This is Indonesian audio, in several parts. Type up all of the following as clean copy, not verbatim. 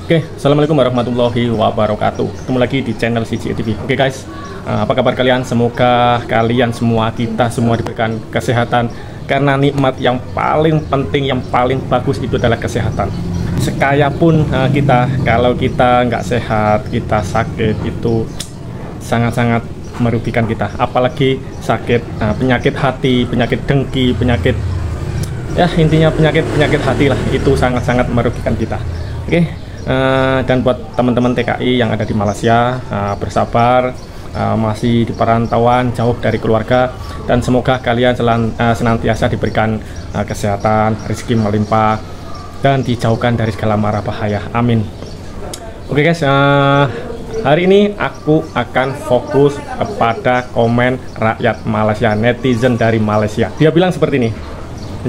Oke, assalamualaikum warahmatullahi wabarakatuh. Ketemu lagi di channel CGE TV. Oke guys, apa kabar kalian? Semoga kalian semua, kita semua diberikan kesehatan. Karena nikmat yang paling penting, yang paling bagus itu adalah kesehatan. Sekaya pun kita, kalau kita nggak sehat, kita sakit, itu sangat-sangat merugikan kita. Apalagi sakit, penyakit hati, penyakit dengki, penyakit, ya intinya penyakit hati lah, itu sangat-sangat merugikan kita. Oke. Dan buat teman-teman TKI yang ada di Malaysia, bersabar, masih di perantauan jauh dari keluarga, dan semoga kalian senantiasa diberikan kesehatan, rezeki melimpah, dan dijauhkan dari segala mara bahaya. Amin. Oke guys, hari ini aku akan fokus kepada komen rakyat Malaysia, netizen dari Malaysia. Dia bilang seperti ini: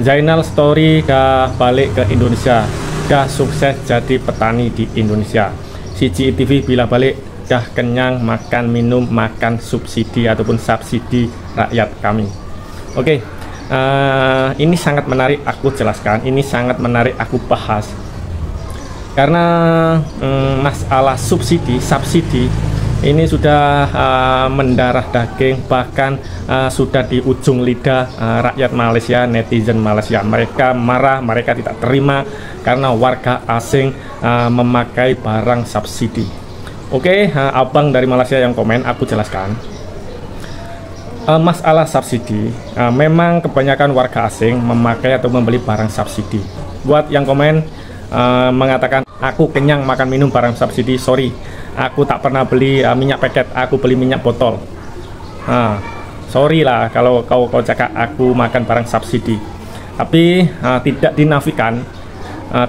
Zainal Story dah balik ke Indonesia, dah sukses jadi petani di Indonesia. CGE TV bila balik dah kenyang makan minum, makan subsidi ataupun subsidi rakyat kami. Oke, ini sangat menarik aku jelaskan, ini sangat menarik aku bahas. Karena masalah subsidi ini sudah mendarah daging, bahkan sudah di ujung lidah rakyat Malaysia, netizen Malaysia. Mereka marah, mereka tidak terima karena warga asing memakai barang subsidi. Oke, abang dari Malaysia yang komen, aku jelaskan. Masalah subsidi, memang kebanyakan warga asing memakai atau membeli barang subsidi. Buat yang komen mengatakan aku kenyang makan minum barang subsidi, sorry, aku tak pernah beli minyak paket, aku beli minyak botol. Sorry lah kalau kau cakap aku makan barang subsidi. Tapi tidak dinafikan,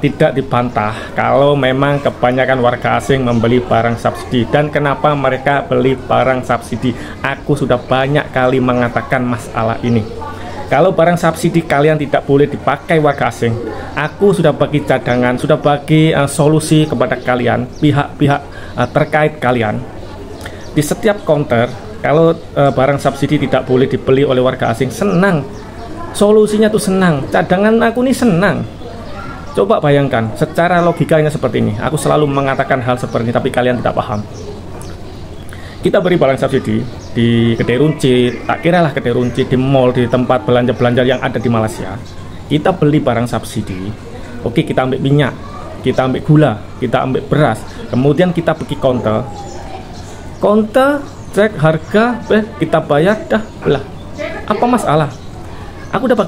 tidak dibantah kalau memang kebanyakan warga asing membeli barang subsidi. Dan kenapa mereka beli barang subsidi? Aku sudah banyak kali mengatakan masalah ini. Kalau barang subsidi kalian tidak boleh dipakai warga asing, aku sudah bagi cadangan, sudah bagi solusi kepada kalian, pihak-pihak terkait kalian. Di setiap counter, kalau barang subsidi tidak boleh dibeli oleh warga asing, senang. Solusinya tuh senang, cadangan aku nih senang. Coba bayangkan, secara logikanya seperti ini. Aku selalu mengatakan hal seperti ini, tapi kalian tidak paham. Kita beri barang subsidi di kedai runcit, tak kira lah kedai runcit, di mall, di tempat belanja-belanja yang ada di Malaysia. Kita beli barang subsidi, oke, kita ambil minyak, kita ambil gula, kita ambil beras, kemudian kita pergi counter, cek harga, kita bayar, dah lah. Apa masalah? Aku udah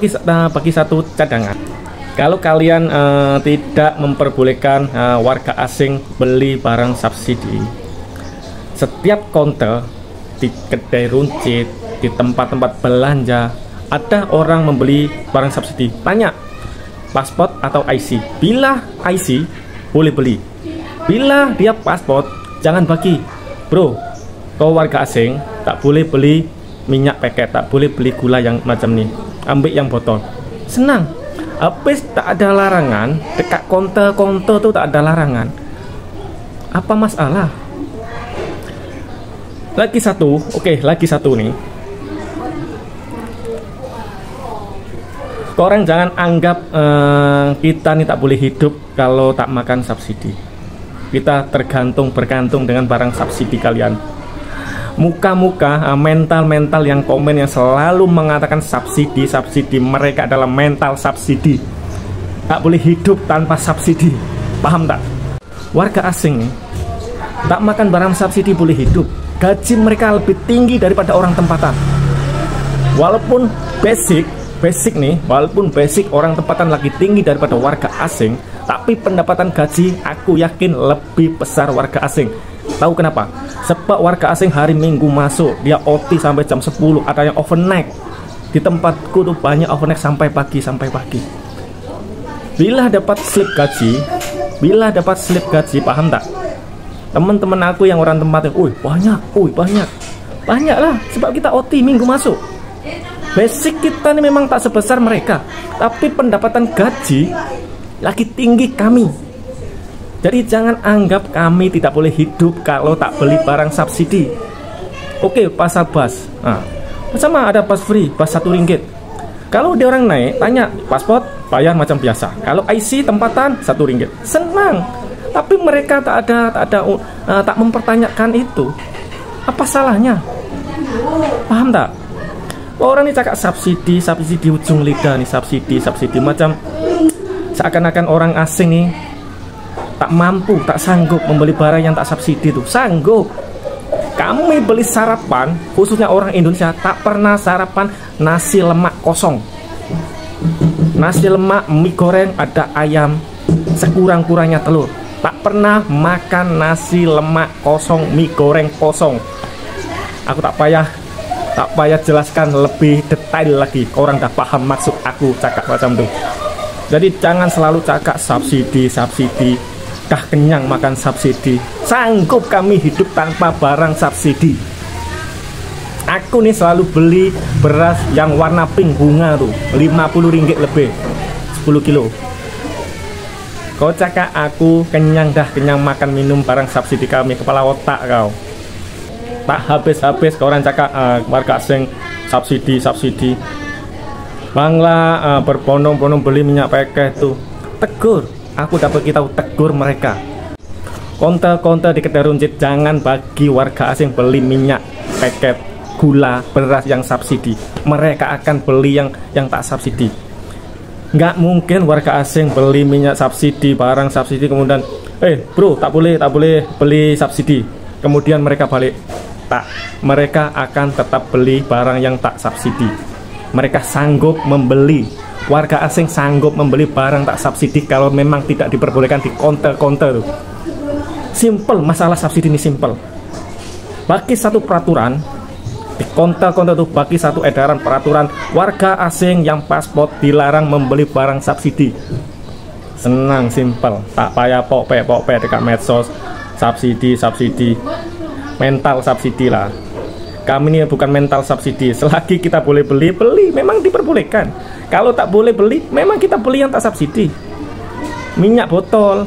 bagi satu cadangan. Kalau kalian tidak memperbolehkan warga asing beli barang subsidi, setiap counter di kedai runcit, di tempat-tempat belanja, ada orang membeli barang subsidi, tanya paspor atau IC. Bila IC boleh beli, bila dia paspor jangan bagi. Bro, kau warga asing tak boleh beli minyak paket, tak boleh beli gula yang macam ini, ambil yang botol. Senang, habis tak ada larangan. Dekat counter tuh tak ada larangan. Apa masalah? Lagi satu, lagi satu nih. Korang jangan anggap kita nih tak boleh hidup kalau tak makan subsidi. Kita bergantung dengan barang subsidi kalian. Muka-muka mental yang komen, yang selalu mengatakan subsidi, mereka adalah mental subsidi. Tak boleh hidup tanpa subsidi. Paham tak? Warga asing tak makan barang subsidi boleh hidup. Gaji mereka lebih tinggi daripada orang tempatan. Walaupun basic nih, walaupun basic orang tempatan lagi tinggi daripada warga asing, tapi pendapatan gaji aku yakin lebih besar warga asing. Tahu kenapa? Sebab warga asing hari Minggu masuk, dia OT sampai jam 10, ada yang overnight. Di tempatku tuh banyak overnight sampai pagi. Bila dapat slip gaji, paham tak? Teman-teman aku yang orang tempatnya, banyak lah, sebab kita OT Minggu masuk. Basic kita ini memang tak sebesar mereka, tapi pendapatan gaji lagi tinggi kami. Jadi jangan anggap kami tidak boleh hidup kalau tak beli barang subsidi. Oke, pasal bus, sama ada bus free, bus RM1. Kalau dia orang naik, tanya paspor, bayar macam biasa. Kalau IC tempatan RM1, senang. Tapi mereka tak mempertanyakan itu. Apa salahnya? Paham tak? Orang ini cakap subsidi di ujung lidah nih, subsidi macam seakan-akan orang asing nih tak mampu, tak sanggup membeli barang yang tak subsidi tuh. Sanggup. Kami beli sarapan, khususnya orang Indonesia tak pernah sarapan nasi lemak kosong. Nasi lemak, mie goreng, ada ayam, sekurang-kurangnya telur. Tak pernah makan nasi lemak kosong, mie goreng kosong. Aku tak payah jelaskan lebih detail lagi. Orang dah paham maksud aku cakap macam itu. Jadi jangan selalu cakap subsidi. Dah kenyang makan subsidi. Sanggup kami hidup tanpa barang subsidi. Aku nih selalu beli beras yang warna pink bunga tuh, 50 ringgit lebih, 10 kilo. Kau cakap aku kenyang makan minum barang subsidi kami, kepala otak kau. Tak habis-habis kau orang cakap warga asing subsidi. Bangla berbondong-bondong beli minyak pakai tuh. Tegur, aku dapat kita tegur mereka. Konter di kedai runcit, jangan bagi warga asing beli minyak paket, gula, beras yang subsidi. Mereka akan beli yang tak subsidi. Nggak mungkin warga asing beli minyak subsidi, barang subsidi, kemudian bro tak boleh beli subsidi, kemudian mereka balik. Tak, mereka akan tetap beli barang yang tak subsidi. Mereka sanggup membeli, warga asing sanggup membeli barang tak subsidi kalau memang tidak diperbolehkan di konter tuh. Simple, masalah subsidi ini simple. Bagi satu peraturan di konter tuh, bagi satu edaran peraturan, warga asing yang paspor dilarang membeli barang subsidi. Senang, simple, tak payah pokpe dekat medsos subsidi. Mental subsidi lah. Kami ini bukan mental subsidi. Selagi kita boleh beli, memang diperbolehkan. Kalau tak boleh beli, memang kita beli yang tak subsidi. Minyak botol,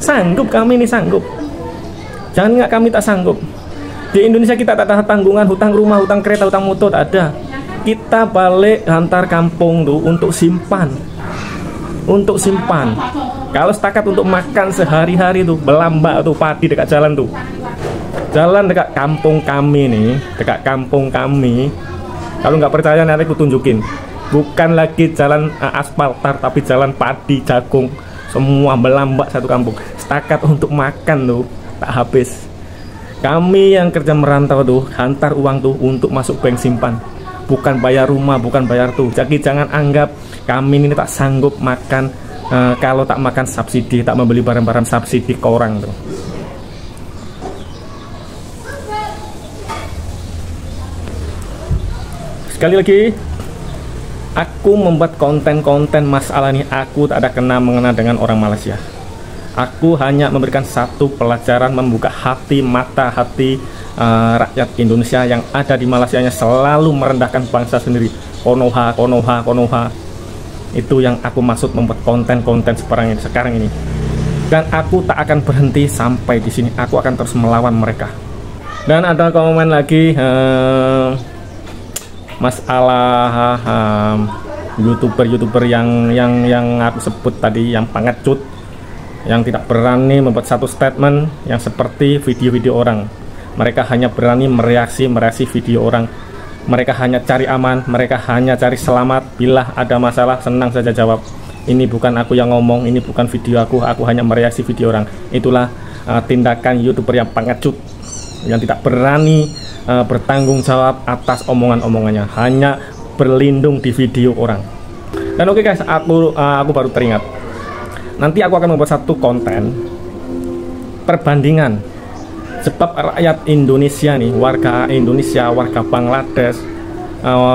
sanggup kami ini, sanggup. Jangan nggak kami tak sanggup. Di Indonesia kita tak ada tanggungan, hutang rumah, hutang kereta, hutang motor, tak ada. Kita balik antar kampung tuh untuk simpan. Kalau setakat untuk makan sehari-hari tuh, belambak tuh, padi dekat jalan tuh. Jalan dekat kampung kami nih, kalau nggak percaya nanti aku tunjukin. Bukan lagi jalan aspal tar, tapi jalan padi, jagung, semua belambak satu kampung. Setakat untuk makan tuh tak habis. Kami yang kerja merantau tuh hantar uang tuh untuk masuk bank simpan, bukan bayar rumah, bukan bayar tuh. Jadi jangan anggap kami ini tak sanggup makan kalau tak makan subsidi, tak membeli barang-barang subsidi ke orang tuh. Sekali lagi, aku membuat konten masalah ini, aku tak ada mengena dengan orang Malaysia. Aku hanya memberikan satu pelajaran, membuka mata hati rakyat Indonesia yang ada di Malaysia, yang selalu merendahkan bangsa sendiri. Konoha. Itu yang aku maksud membuat konten sekarang ini. Dan aku tak akan berhenti sampai di sini. Aku akan terus melawan mereka. Dan ada komen lagi, masalah youtuber yang aku sebut tadi, yang pengecut, yang tidak berani membuat satu statement yang seperti video-video orang. Mereka hanya berani mereaksi video orang. Mereka hanya cari aman, mereka hanya cari selamat. Bila ada masalah, senang saja jawab. Ini bukan aku yang ngomong, ini bukan video aku hanya mereaksi video orang. Itulah tindakan youtuber yang pengecut, yang tidak berani bertanggung jawab atas omongan-omongannya, hanya berlindung di video orang. Dan oke guys, aku baru teringat, nanti aku akan membuat satu konten perbandingan, sebab rakyat Indonesia nih, warga Indonesia, warga Bangladesh,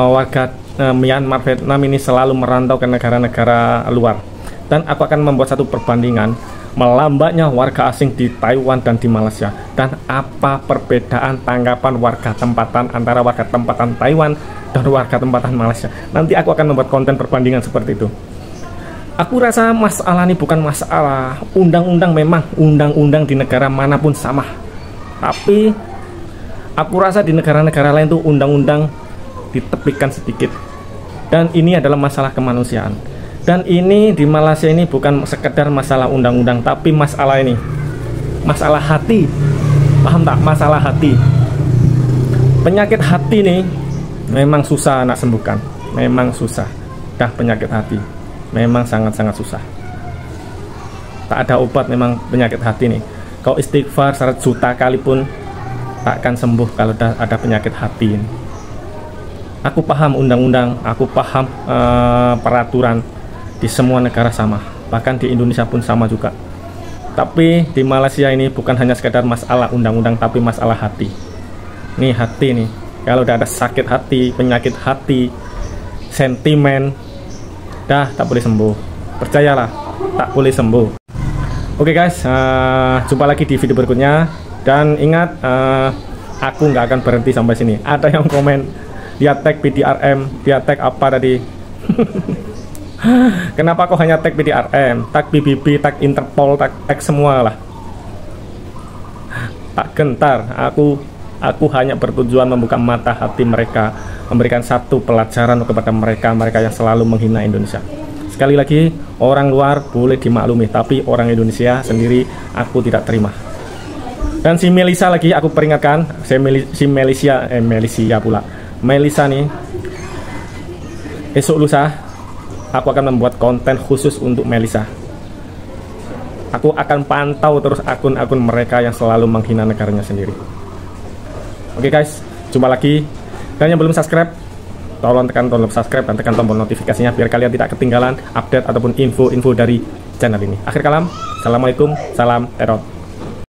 warga Myanmar, Vietnam ini selalu merantau ke negara-negara luar. Dan aku akan membuat satu perbandingan melambatnya warga asing di Taiwan dan di Malaysia, dan apa perbedaan tanggapan warga tempatan antara warga tempatan Taiwan dan warga tempatan Malaysia. Nanti aku akan membuat konten perbandingan seperti itu. Aku rasa masalah ini bukan masalah undang-undang, memang undang-undang di negara manapun sama, tapi aku rasa di negara-negara lain tuh undang-undang ditepikan sedikit. Dan ini adalah masalah kemanusiaan. Dan ini di Malaysia ini bukan sekedar masalah undang-undang, tapi masalah ini, masalah hati. Paham tak? Masalah hati. Penyakit hati nih memang susah nak sembuhkan. Memang susah. Dah penyakit hati memang sangat-sangat susah. Tak ada obat memang penyakit hati nih. Kau istighfar 100 juta kali pun takkan sembuh kalau ada penyakit hati ini. Aku paham undang-undang, aku paham peraturan di semua negara sama, bahkan di Indonesia pun sama juga. Tapi di Malaysia ini bukan hanya sekedar masalah undang-undang, tapi masalah hati. Nih hati nih, kalau udah ada sakit hati, penyakit hati, sentimen, dah tak boleh sembuh. Percayalah, tak boleh sembuh. Oke guys, jumpa lagi di video berikutnya. Dan ingat, aku nggak akan berhenti sampai sini. Ada yang komen, dia tag PDRM, dia tag apa tadi? Kenapa kok hanya tag PDRM, tag PBB, tag Interpol, tag semua lah? Tak gentar, aku hanya bertujuan membuka mata hati mereka, memberikan satu pelajaran kepada mereka yang selalu menghina Indonesia. Sekali lagi, orang luar boleh dimaklumi, tapi orang Indonesia sendiri aku tidak terima. Dan si Melisa lagi aku peringatkan, Melisa nih, esok lusa aku akan membuat konten khusus untuk Melisa. Aku akan pantau terus akun-akun mereka yang selalu menghina negaranya sendiri. Oke guys, jumpa lagi. Dan yang belum subscribe, tolong tekan tombol subscribe dan tekan tombol notifikasinya biar kalian tidak ketinggalan update ataupun info-info dari channel ini. Akhir kalam, assalamualaikum, salam teror.